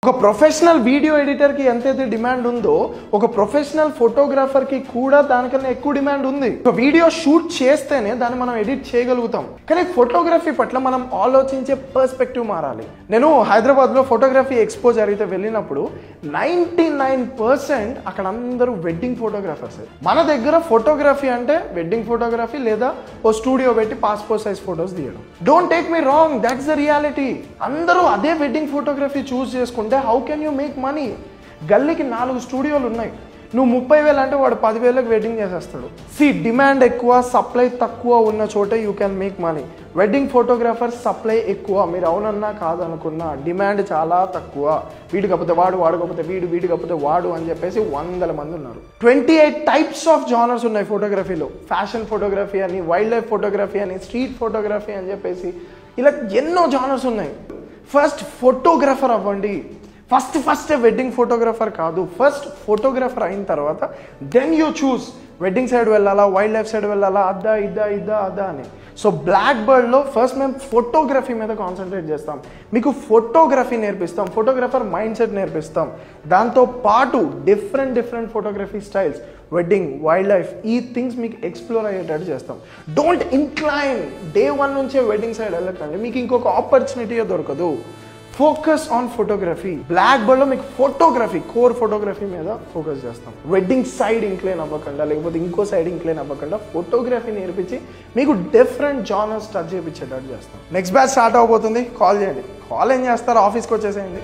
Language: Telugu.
ఒక ప్రొఫెషనల్ వీడియో ఎడిటర్కి ఎంతైతే డిమాండ్ ఉందో ఒక ప్రొఫెషనల్ ఫోటోగ్రాఫర్కి కూడా దానికన్నా ఎక్కువ డిమాండ్ ఉంది. ఒక వీడియో షూట్ చేస్తేనే దాన్ని మనం ఎడిట్ చేయగలుగుతాం. కానీ ఫోటోగ్రఫీ పట్ల మనం ఆలోచించే పర్స్పెక్టివ్ మారాలి. నేను హైదరాబాద్లో ఫోటోగ్రఫీ ఎక్స్పో జరిగితే వెళ్ళినప్పుడు 99% అక్కడ అందరూ వెడ్డింగ్ ఫోటోగ్రాఫర్స్. మన దగ్గర ఫోటోగ్రఫీ అంటే వెడ్డింగ్ ఫోటోగ్రఫీ లేదా ఓ స్టూడియో పెట్టి పాస్పోర్ట్ సైజ్ ఫోటోస్ తీయడం. Don't take me wrong, that's the reality. అందరూ అదే వెడ్డింగ్ ఫోటోగ్రఫీ చూస్ చేసుకుంటే how can you make money? గల్లీకి 4 స్టూడియోలు ఉన్నాయి. నువ్వు 30,000 అంటే వాడు 10,000కి వెడ్డింగ్ చేసేస్తాడు. డిమాండ్ ఎక్కువ, సప్లై తక్కువ ఉన్న చోట you can make money. Wedding photographer supply ఎక్కువ, మీరు అవునన్నా కాదనుకున్నా. డిమాండ్ చాలా తక్కువ. వీడు కాకపోతే వాడు, వాడు కాకపోతే వీడు, వీడు కాకపోతే వాడు అని చెప్పేసి 100 మంది ఉన్నారు. 28 టైప్స్ ఆఫ్ జానర్స్ ఉన్నాయి ఫోటోగ్రఫీలో. ఫ్యాషన్ ఫోటోగ్రఫీ అని, వైల్డ్ లైఫ్ ఫోటోగ్రఫీ అని, స్ట్రీట్ ఫోటోగ్రఫీ అని చెప్పేసి ఇలా ఎన్నో జానర్స్ ఉన్నాయి. ఫస్ట్ ఫోటోగ్రాఫర్ అవ్వండి. ఫస్ట్ వెడ్డింగ్ ఫోటోగ్రాఫర్ కాదు. ఫస్ట్ ఫోటోగ్రాఫర్ అయిన తర్వాత then you choose wedding side వెళ్ళాలా, వైల్డ్ లైఫ్ సైడ్ వెళ్ళాలా, అద్దా అని. సో బ్లాక్ బర్డ్లో ఫస్ట్ మేము ఫోటోగ్రఫీ మీద కాన్సన్ట్రేట్ చేస్తాం. మీకు ఫోటోగ్రఫీ నేర్పిస్తాం, ఫోటోగ్రాఫర్ మైండ్ సెట్ నేర్పిస్తాం. దాంతో పాటు different photography styles, wedding, wildlife, ఈ థింగ్స్ మీకు ఎక్స్ప్లోర్ అయ్యేటట్టు చేస్తాం. Don't incline. డే 1 నుంచే వెడ్డింగ్ సైడ్ వెళ్ళకండి, మీకు ఇంకొక ఆపర్చునిటీ దొరకదు. Focus on photography. బ్లాక్ బర్డ్లో మీకు ఫోటోగ్రఫీ, కోర్ ఫోటోగ్రఫీ మీద ఫోకస్ చేస్తాం. వెడ్డింగ్ సైడ్ ఇంక్లైన్ అవ్వకుండా, లేకపోతే ఇంకో సైడ్ ఇంక్లైన్ అవ్వకుండా ఫోటోగ్రఫీ నేర్పించి మీకు డిఫరెంట్ జానర్స్ టచ్ చేయించేటట్టు చేస్తాం. నెక్స్ట్ బ్యాచ్ స్టార్ట్ అవబోతుంది. కాల్ చేయండి. కాల్ ఏం చేస్తారు, ఆఫీస్కి వచ్చేసేయండి.